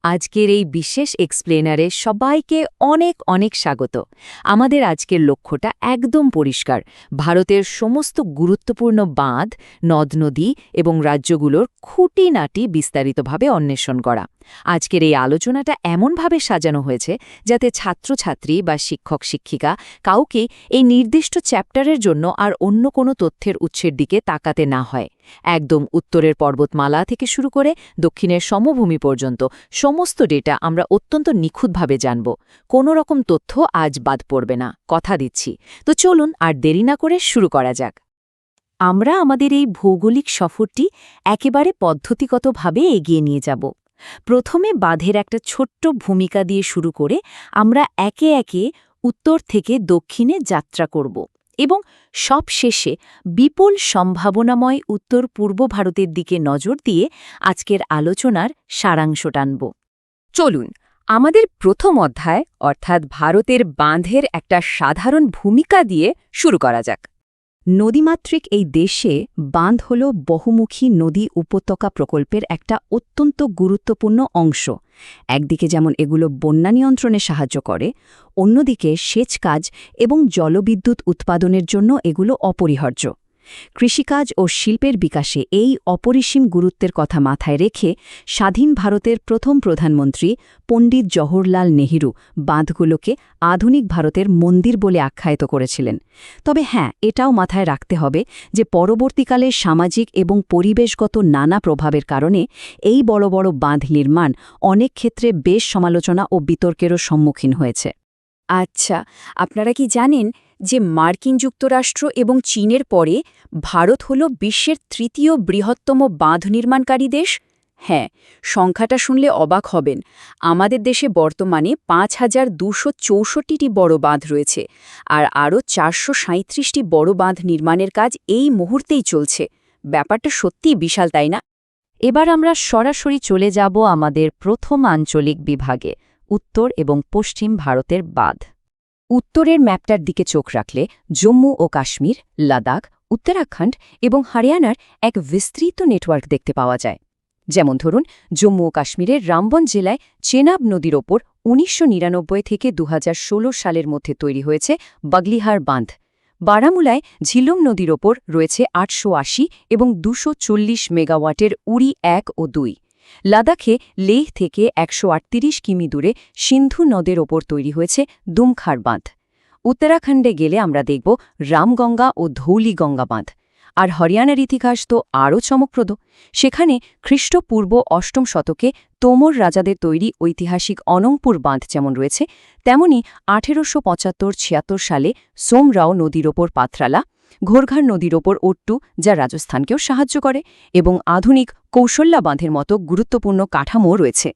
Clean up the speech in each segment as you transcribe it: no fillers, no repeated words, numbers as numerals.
আজকের এই বিশেষ এক্সপ্লেনারে সবাইকে অনেক অনেক স্বাগত। আমাদের আজকের লক্ষ্যটা একদম পরিষ্কার, ভারতের সমস্ত গুরুত্বপূর্ণ বাঁধ, নদ-নদী এবং রাজ্যগুলোর খুঁটিনাটি বিস্তারিতভাবে অন্বেষণ করা। আজকের এই আলোচনাটা এমনভাবে সাজানো হয়েছে যাতে ছাত্রছাত্রী বা শিক্ষক-শিক্ষিকা কাউকে এই নির্দিষ্ট চ্যাপ্টারের জন্য আর অন্য কোনো তথ্যের উৎসের দিকে তাকাতে না হয়। একদম উত্তরের পর্বতমালা থেকে শুরু করে দক্ষিণের সমভূমি পর্যন্ত সমস্ত ডেটা আমরা অত্যন্ত নিখুঁতভাবে জানব। কোনো রকম তথ্য আজ বাদ পড়বে না, কথা দিচ্ছি। তো চলুন আর দেরি না করে শুরু করা যাক। আমরা আমাদের এই ভৌগোলিক সফরটি একেবারে পদ্ধতিগতভাবে এগিয়ে নিয়ে যাব। প্রথমে বাঁধের একটা ছোট্ট ভূমিকা দিয়ে শুরু করে আমরা একে একে উত্তর থেকে দক্ষিণে যাত্রা করব এবং সবশেষে বিপুল সম্ভাবনাময় উত্তর পূর্ব ভারতের দিকে নজর দিয়ে আজকের আলোচনার সারাংশ টানব। চলুন আমাদের প্রথম অধ্যায় অর্থাৎ ভারতের বাঁধের একটা সাধারণ ভূমিকা দিয়ে শুরু করা যাক। নদীমাতৃক এই দেশে বাঁধ হল বহুমুখী নদী উপত্যকা প্রকল্পের একটা অত্যন্ত গুরুত্বপূর্ণ অংশ। একদিকে যেমন এগুলো বন্যা নিয়ন্ত্রণে সাহায্য করে, অন্যদিকে সেচ কাজ এবং জলবিদ্যুৎ উৎপাদনের জন্য এগুলো অপরিহার্য। কৃষিকাজ ও শিল্পের বিকাশে এই অপরিসীম গুরুত্বের কথা মাথায় রেখে স্বাধীন ভারতের প্রথম প্রধানমন্ত্রী পণ্ডিত জওহরলাল নেহরু বাঁধগুলোকে আধুনিক ভারতের মন্দির বলে আখ্যায়িত করেছিলেন। তবে হ্যাঁ, এটাও মাথায় রাখতে হবে যে পরবর্তীকালে সামাজিক এবং পরিবেশগত নানা প্রভাবের কারণে এই বড় বড় বাঁধ নির্মাণ অনেক ক্ষেত্রে বেশ সমালোচনা ও বিতর্কেরও সম্মুখীন হয়েছে। আচ্ছা, আপনারা কি জানেন যে মার্কিন যুক্তরাষ্ট্র এবং চীনের পরে ভারত হল বিশ্বের তৃতীয় বৃহত্তম বাঁধ নির্মাণকারী দেশ? হ্যাঁ, সংখ্যাটা শুনলে অবাক হবেন। আমাদের দেশে বর্তমানে ৫,২৬৪টি বড় বাঁধ রয়েছে, আর আরও ৪৩৭টি বড় বাঁধ নির্মাণের কাজ এই মুহূর্তেই চলছে। ব্যাপারটা সত্যিই বিশাল, তাই না? এবার আমরা সরাসরি চলে যাব আমাদের প্রথম আঞ্চলিক বিভাগে, উত্তর এবং পশ্চিম ভারতের বাঁধ। উত্তরের ম্যাপটার দিকে চোখ রাখলে জম্মু ও কাশ্মীর, লাদাখ, উত্তরাখণ্ড এবং হরিয়ানার এক বিস্তৃত নেটওয়ার্ক দেখতে পাওয়া যায়। যেমন ধরুন, জম্মু ও কাশ্মীরের রামবন জেলায় চেনাব নদীর ওপর ১৯৯৯ থেকে ২০১৬ সালের মধ্যে তৈরি হয়েছে বাগলিহার বাঁধ। বারামুলায় ঝিলম নদীর ওপর রয়েছে ৮৮০ এবং ২৪০ মেগাওয়াটের উড়ি ১ ও ২। লাদাখে লেহ থেকে ১৩৮ কিমি দূরে সিন্ধু নদের ওপর তৈরি হয়েছে দুমখার বাঁধ। উত্তরাখণ্ডে গেলে আমরা দেখব রামগঙ্গা ও ধৌলিগঙ্গা বাঁধ। আর হরিয়ানার ইতিহাস তো আরও চমকপ্রদ। সেখানে খ্রিস্টপূর্ব ৮ম শতকে তোমর রাজাদের তৈরি ঐতিহাসিক অনংপুর বাঁধ যেমন রয়েছে, তেমনি ১৮৭৫-৭৬ সালে সোমরাও নদীর ওপর পাথরালা, ঘোরঘার নদীর ওপর ওট্টু, যা রাজস্থানকেও সাহায্য করে, এবং আধুনিক কৌশল্যা বাঁধের মতো গুরুত্বপূর্ণ কাঠামো রয়েছে।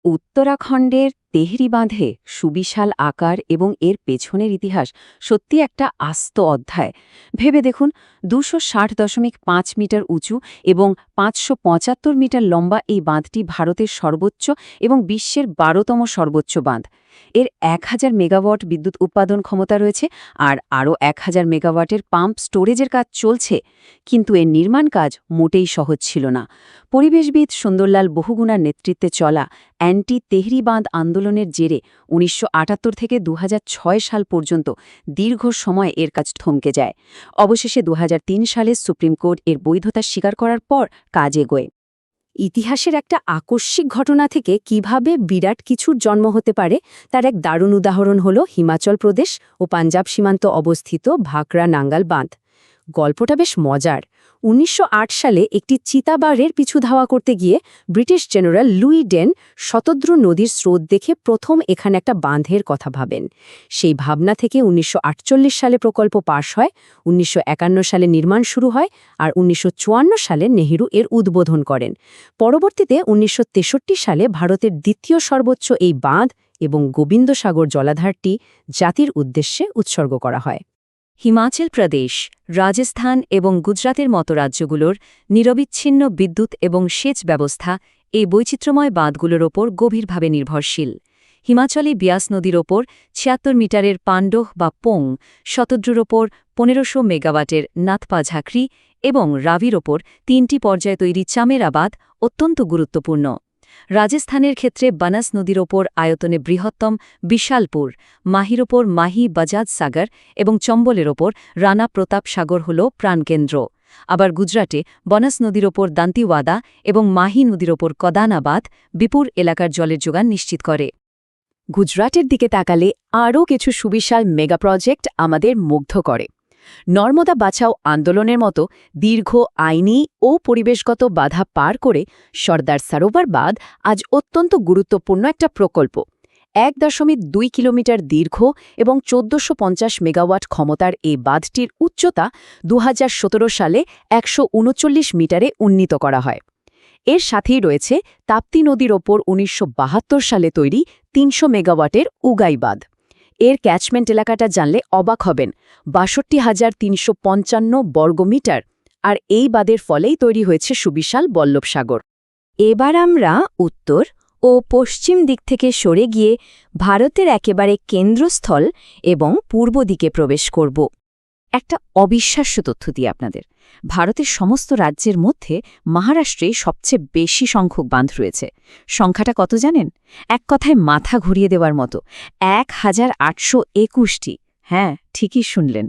উত্তরাখণ্ডের তেহরি বাঁধে সুবিশাল আকার এবং এর পেছনের ইতিহাস সত্যি একটা আস্ত অধ্যায়। ভেবে দেখুন, ২৬০.৫ মিটার উঁচু এবং ৫৭৫ মিটার লম্বা এই বাঁধটি ভারতের সর্বোচ্চ এবং বিশ্বের ১২তম সর্বোচ্চ বাঁধ। এর ১,০০০ মেগাওয়াট বিদ্যুৎ উৎপাদন ক্ষমতা রয়েছে, আর আরও ১,০০০ মেগাওয়াটের পাম্প স্টোরেজের কাজ চলছে। কিন্তু এর নির্মাণ কাজ মোটেই সহজ ছিল না। পরিবেশবিদ সুন্দরলাল বহুগুণার নেতৃত্বে চলা অ্যান্টি তেহরি বাঁধ আন্দোলনের জেরে ১৯৭৮ থেকে ২০০৬ সাল পর্যন্ত দীর্ঘ সময় এর কাজ থমকে যায়। অবশেষে ২০০৩ সালে সুপ্রিম কোর্ট এর বৈধতা স্বীকার করার পর কাজ এগোয়। ইতিহাসের একটা আকস্মিক ঘটনা থেকে কিভাবে বিরাট কিছুর জন্ম হতে পারে তার এক দারুণ উদাহরণ হল হিমাচল প্রদেশ ও পাঞ্জাব সীমান্ত অবস্থিত ভাকরা নাঙ্গাল বাঁধ। গল্পটা বেশ মজার। ১৯০৮ সালে একটি চিতাবাঘের পিছু ধাওয়া করতে গিয়ে ব্রিটিশ জেনারেল লুই ডেন শতদ্রু নদীর স্রোত দেখে প্রথম এখানে একটা বাঁধের কথা ভাবেন। সেই ভাবনা থেকে ১৯৪৮ সালে প্রকল্প পাশ হয়, ১৯৫১ সালে নির্মাণ শুরু হয়, আর ১৯৫৪ সালে নেহেরু এর উদ্বোধন করেন। পরবর্তীতে ১৯৬৩ সালে ভারতের দ্বিতীয় সর্বোচ্চ এই বাঁধ এবং গোবিন্দসাগর জলাধারটি জাতির উদ্দেশ্যে উৎসর্গ করা হয়। হিমাচল প্রদেশ, রাজস্থান এবং গুজরাতের মতো রাজ্যগুলোর নিরবিচ্ছিন্ন বিদ্যুৎ এবং সেচ ব্যবস্থা এই বৈচিত্র্যময় বাঁধগুলোর ওপর গভীরভাবে নির্ভরশীল। হিমাচলে বিয়াস নদীর ওপর ৭৬ মিটারের পাণ্ডোহ বা পোং, শতদ্রুর ওপর ১৫০০ মেগাওয়াটের নাথপা ঝাঁকরি এবং রাভির ওপর ৩টি পর্যায়ে তৈরি চামেরা বাঁধ অত্যন্ত গুরুত্বপূর্ণ। রাজস্থানের ক্ষেত্রে বানাস নদীর ওপর আয়তনে বৃহত্তম বিশালপুর, মাহির ওপর মাহি বাজাজ সাগর এবং চম্বলের ওপর রানা প্রতাপ সাগর হল প্রাণকেন্দ্র। আবার গুজরাটে বনাস নদীর ওপর দান্তিওয়াদা এবং মাহি নদীর ওপর কদানাবাদ বিপুর এলাকার জলের যোগান নিশ্চিত করে। গুজরাটের দিকে তাকালে আরও কিছু সুবিশাল মেগা প্রজেক্ট আমাদের মুগ্ধ করে। নর্মদা বাঁচাও আন্দোলনের মতো দীর্ঘ আইনি ও পরিবেশগত বাধা পার করে সর্দার সরোবর বাঁধ আজ অত্যন্ত গুরুত্বপূর্ণ একটা প্রকল্প। ১.২ কিলোমিটার দীর্ঘ এবং ১৪৫০ মেগাওয়াট ক্ষমতার এই বাঁধটির উচ্চতা ২০১৭ সালে ১৩৯ মিটারে উন্নীত করা হয়। এর সাথেই রয়েছে তাপ্তি নদীর ওপর ১৯৭২ সালে তৈরি ৩০০ মেগাওয়াটের উগাই বাঁধ। এর ক্যাচমেন্ট এলাকাটা জানলে অবাক হবেন, ৬২,৩৫৫ বর্গমিটার, আর এই বাঁধের ফলেই তৈরি হয়েছে সুবিশাল বল্লভসাগর। এবার আমরা উত্তর ও পশ্চিম দিক থেকে সরে গিয়ে ভারতের একেবারে কেন্দ্রস্থল এবং পূর্ব দিকে প্রবেশ করব। একটা অবিশ্বাস্য তথ্য দিয়ে আপনাদের, ভারতের সমস্ত রাজ্যের মধ্যে মহারাষ্ট্রে সবচেয়ে বেশি সংখ্যক বাঁধ রয়েছে। সংখ্যাটা কত জানেন? এক কথায় মাথা ঘুরিয়ে দেওয়ার মতো, ১,৮২১টি। হ্যাঁ, ঠিকই শুনলেন।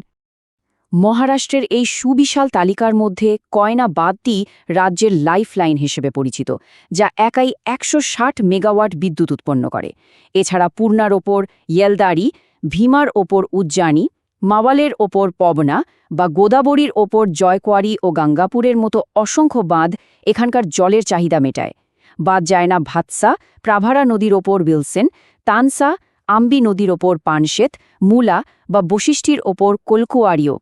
মহারাষ্ট্রের এই সুবিশাল তালিকার মধ্যে কয়না বাঁধটি রাজ্যের লাইফলাইন হিসেবে পরিচিত, যা একাই ১৬০ মেগাওয়াট বিদ্যুৎ উৎপন্ন করে। এছাড়া পূর্ণার ওপর ইয়েলদারি, ভীমার ওপর উজ্জানি, মাওয়ালের ওপর পবনা বা গোদাবরীর ওপর জয়কোয়ারি ও গঙ্গাপুরের মতো অসংখ্য বাঁধ এখানকার জলের চাহিদা মেটায়। বাদ যায় না ভাতসা, প্রাভারা নদীর ওপর বিলসেন, তানসা, আম্বি নদীর ওপর পানশেত, মুলা বা বশিষ্ঠির ওপর কলকুয়ারিও।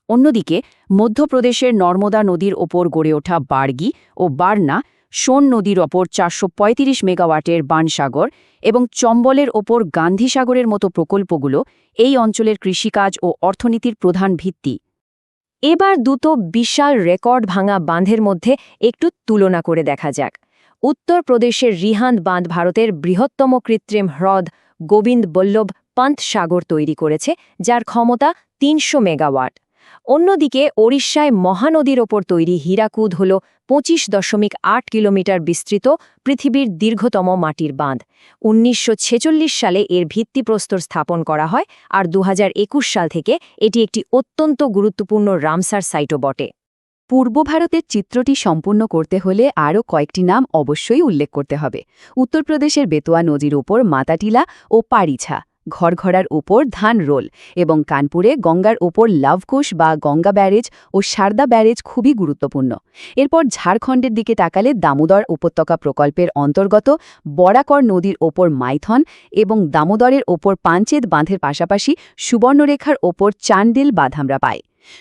অন্যদিকে মধ্যপ্রদেশের নর্মদা নদীর ওপর গড়ে ওঠা বার্গি ও বার্না, সোন নদীর ওপর ৪৩৫ মেগাওয়াটের বানসাগর এবং চম্বলের ওপর গান্ধীসাগরের মতো প্রকল্পগুলো এই অঞ্চলের কৃষিকাজ ও অর্থনীতির প্রধান ভিত্তি। এবার দুটো বিশাল রেকর্ড ভাঙা বাঁধের মধ্যে একটু তুলনা করে দেখা যাক। উত্তরপ্রদেশের রিহান্দ বাঁধ ভারতের বৃহত্তম কৃত্রিম হ্রদ গোবিন্দ বল্লভ পন্ত সাগর তৈরি করেছে, যার ক্ষমতা ৩০০ মেগাওয়াট। অন্যদিকে ওড়িশায় মহানদীর ওপর তৈরি হীরাকুদ হল ২৫.৮ কিলোমিটার বিস্তৃত পৃথিবীর দীর্ঘতম মাটির বাঁধ। ১৯৪৬ সালে এর ভিত্তিপ্রস্তর স্থাপন করা হয়, আর ২০২১ সাল থেকে এটি একটি অত্যন্ত গুরুত্বপূর্ণ রামসার সাইটও বটে। পূর্ব ভারতের চিত্রটি সম্পূর্ণ করতে হলে আরও কয়েকটি নাম অবশ্যই উল্লেখ করতে হবে। উত্তরপ্রদেশের বেতোয়া নদীর ওপর মাতাটিলা ও পারিছা, ঘরঘরার উপর ধান রোল এবং কানপুরে গঙ্গার ওপর লাভকুশ বা গঙ্গা ব্যারেজ ও সারদা ব্যারেজ খুবই গুরুত্বপূর্ণ। এরপর ঝাড়খণ্ডের দিকে তাকালে দামোদর উপত্যকা প্রকল্পের অন্তর্গত বরাকর নদীর ওপর মাইথন এবং দামোদরের ওপর পাঞ্চেত বাঁধের পাশাপাশি সুবর্ণরেখার ওপর চান্ডিল বাঁধ আমরা পাই।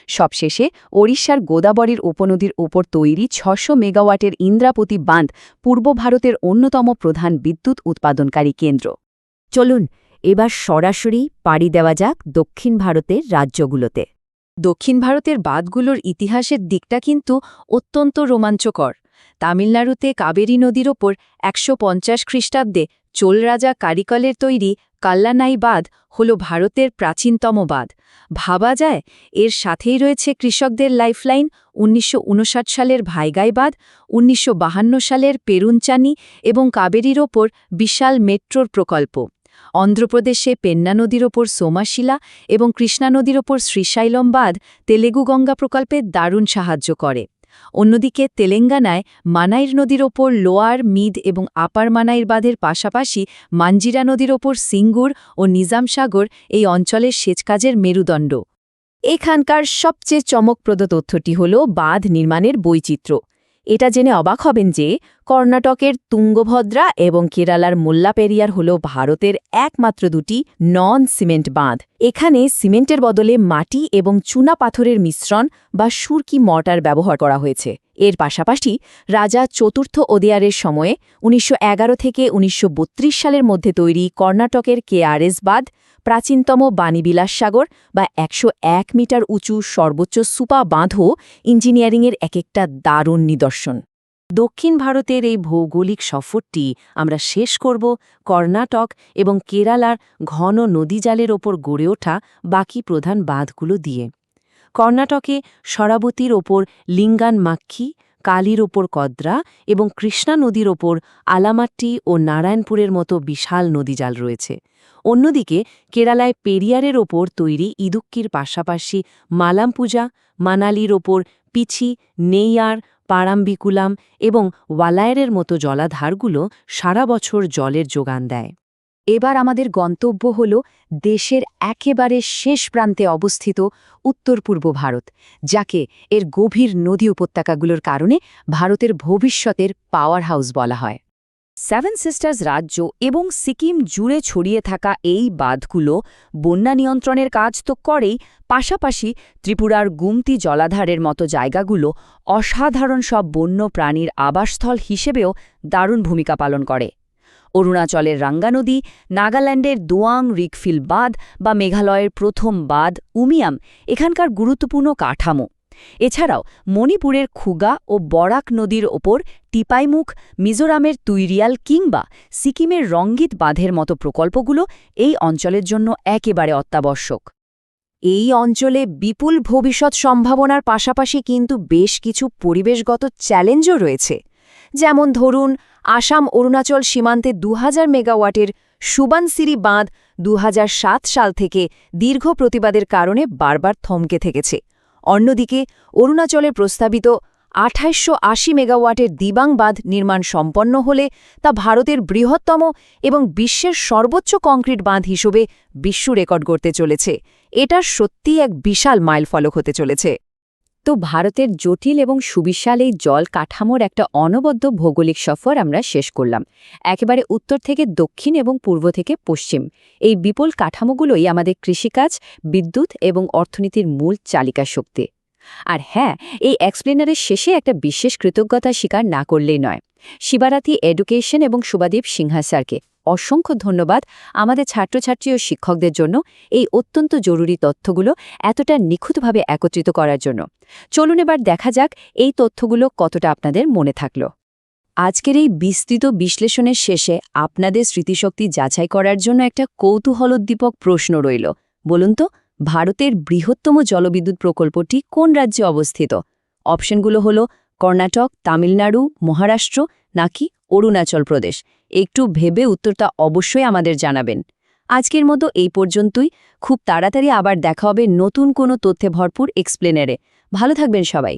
সবশেষে ওড়িশার গোদাবরীর উপনদীর ওপর তৈরি ৬০০ মেগাওয়াটের ইন্দ্রাপতি বাঁধ পূর্ব ভারতের অন্যতম প্রধান বিদ্যুৎ উৎপাদনকারী কেন্দ্র। চলুন এবার সরাসরি পাড়ি দেওয়া যাক দক্ষিণ ভারতের রাজ্যগুলোতে। দক্ষিণ ভারতের বাঁধগুলোর ইতিহাসের দিকটা কিন্তু অত্যন্ত রোমাঞ্চকর। তামিলনাড়ুতে কাবেরী নদীর ওপর ১৫০ খ্রিস্টাব্দে চোল রাজা কারিকলের তৈরি কাল্লানাই বাঁধ হল ভারতের প্রাচীনতম বাঁধ। ভাবা যায় এর সাথেই রয়েছে কৃষকদের লাইফলাইন ১৯৫৯ সালের ভাইগাই বাঁধ, ১৯৫২ সালের পেরুনচানি এবং কাবেরীর ওপর বিশাল মেট্রোর প্রকল্প। অন্ধ্রপ্রদেশে পেন্না নদীর ওপর সোমাশিলা এবং কৃষ্ণা নদীর ওপর শ্রীশাইলম বাঁধ তেলেগু গঙ্গা প্রকল্পে দারুণ সাহায্য করে। অন্যদিকে তেলেঙ্গানায় মানাইর নদীর ওপর লোয়ার, মিড এবং আপার মানাইর বাঁধের পাশাপাশি মাঞ্জিরা নদীর ওপর সিঙ্গুর ও নিজামসাগর এই অঞ্চলের সেচকাজের মেরুদণ্ড। এখানকার সবচেয়ে চমকপ্রদ তথ্যটি হল বাঁধ নির্মাণের বৈচিত্র্য। এটা জেনে অবাক হবেন যে কর্ণাটকের তুঙ্গভদ্রা এবং কেরালার মুল্লাপেরিয়ার হল ভারতের একমাত্র দুটি নন সিমেন্ট বাঁধ। এখানে সিমেন্টের বদলে মাটি এবং চুনা পাথরের মিশ্রণ বা সুরকি মর্টার ব্যবহার করা হয়েছে। এর পাশাপাশি রাজা চতুর্থ ওদেয়ারের সময়ে ১৯১১ থেকে ১৯৩২ সালের মধ্যে তৈরি কর্ণাটকের কেআরএস বাঁধ, প্রাচীনতম বাণীবিলাস সাগর বা ১০১ মিটার উঁচু সর্বোচ্চ সুপা বাঁধও ইঞ্জিনিয়ারিংয়ের একটা দারুণ নিদর্শন। দক্ষিণ ভারতের এই ভৌগোলিক সফরটি আমরা শেষ করব কর্ণাটক এবং কেরালার ঘন নদীজালের ওপর গড়ে ওঠা বাকি প্রধান বাঁধগুলো দিয়ে। কর্ণাটকে শরাবতীর ওপর লিঙ্গান মাক্ষী, কালীর ওপর কদ্রা এবং কৃষ্ণা নদীর ওপর আলামাট্টি ও নারায়ণপুরের মতো বিশাল নদীজাল রয়েছে। অন্যদিকে কেরালায় পেরিয়ারের ওপর তৈরি ইদুক্কির পাশাপাশি মালামপুজা, মানালির ওপর পিছি, নেইয়ার, পারাম্বিকুলাম এবং ওয়ালায়ারের মতো জলাধারগুলো সারা বছর জলের যোগান দেয়। এবার আমাদের গন্তব্য হল দেশের একেবারে শেষ প্রান্তে অবস্থিত উত্তর পূর্ব ভারত, যাকে এর গভীর নদী উপত্যকাগুলোর কারণে ভারতের ভবিষ্যতের পাওয়ার হাউস বলা হয়। সেভেন সিস্টার্স রাজ্য এবং সিকিম জুড়ে ছড়িয়ে থাকা এই বাঁধগুলো বন্যা নিয়ন্ত্রণের কাজ তো করেই, পাশাপাশি ত্রিপুরার গুমতি জলাধারের মতো জায়গাগুলো অসাধারণ সব বন্য প্রাণীর আবাসস্থল হিসেবেও দারুণ ভূমিকা পালন করে। অরুণাচলের রাঙ্গা নদী, নাগাল্যান্ডের দোয়াং রিকফিল বাঁধ বা মেঘালয়ের প্রথম বাঁধ উমিয়াম এখানকার গুরুত্বপূর্ণ কাঠামো। এছাড়াও মণিপুরের খুগা ও বরাক নদীর ওপর টিপাইমুখ, মিজোরামের তুইরিয়াল কিংবা সিকিমের রঙ্গিত বাঁধের মতো প্রকল্পগুলো এই অঞ্চলের জন্য একেবারে অত্যাবশ্যক। এই অঞ্চলে বিপুল ভবিষ্যৎ সম্ভাবনার পাশাপাশি কিন্তু বেশ কিছু পরিবেশগত চ্যালেঞ্জও রয়েছে। যেমন ধরুন, আসাম অরুণাচল সীমান্তে 2000 মেগাওয়াটের সুবানসিরি বাঁধ 2007 সাল থেকে দীর্ঘ প্রতিবাদের কারণে বারবার থমকে থেকেছে। অন্যদিকে অরুণাচলের প্রস্তাবিত 2880 মেগাওয়াটের দিবাং বাঁধ নির্মাণ সম্পন্ন হলে তা ভারতের বৃহত্তম এবং বিশ্বের সর্বোচ্চ কংক্রিট বাঁধ হিসেবে বিশ্ব রেকর্ড গড়তে চলেছে। এটা সত্যিই এক বিশাল মাইলফলক হতে চলেছে। তো ভারতের জটিল এবং সুবিশাল এই জল কাঠামোর একটা অনবদ্য ভৌগোলিক সফর আমরা শেষ করলাম। একেবারে উত্তর থেকে দক্ষিণ এবং পূর্ব থেকে পশ্চিম এই বিপুল কাঠামোগুলোই আমাদের কৃষিকাজ, বিদ্যুৎ এবং অর্থনীতির মূল চালিকা শক্তি। আর হ্যাঁ, এই এক্সপ্লেনারের শেষে একটা বিশেষ কৃতজ্ঞতা স্বীকার না করলেই নয়। শিবারাতি এডুকেশন এবং শুভাদীপ সিনহা স্যারকে অসংখ্য ধন্যবাদ আমাদের ছাত্রছাত্রী ও শিক্ষকদের জন্য এই অত্যন্ত জরুরি তথ্যগুলো এতটা নিখুঁতভাবে একত্রিত করার জন্য। চলুন এবার দেখা যাক এই তথ্যগুলো কতটা আপনাদের মনে থাকল। আজকের এই বিস্তৃত বিশ্লেষণের শেষে আপনাদের স্মৃতিশক্তি যাচাই করার জন্য একটা কৌতূহলোদ্দীপক প্রশ্ন রইল। বলুন তো, ভারতের বৃহত্তম জলবিদ্যুৎ প্রকল্পটি কোন রাজ্যে অবস্থিত? অপশনগুলো হলো কর্ণাটক, তামিলনাড়ু, মহারাষ্ট্র নাকি অরুণাচল প্রদেশ। একটু ভেবে উত্তরটা অবশ্যই আমাদের জানাবেন। আজকের মতো এই পর্যন্তই। খুব তাড়াতাড়ি আবার দেখা হবে নতুন কোনো তথ্যে ভরপুর এক্সপ্লেনারে। ভালো থাকবেন সবাই।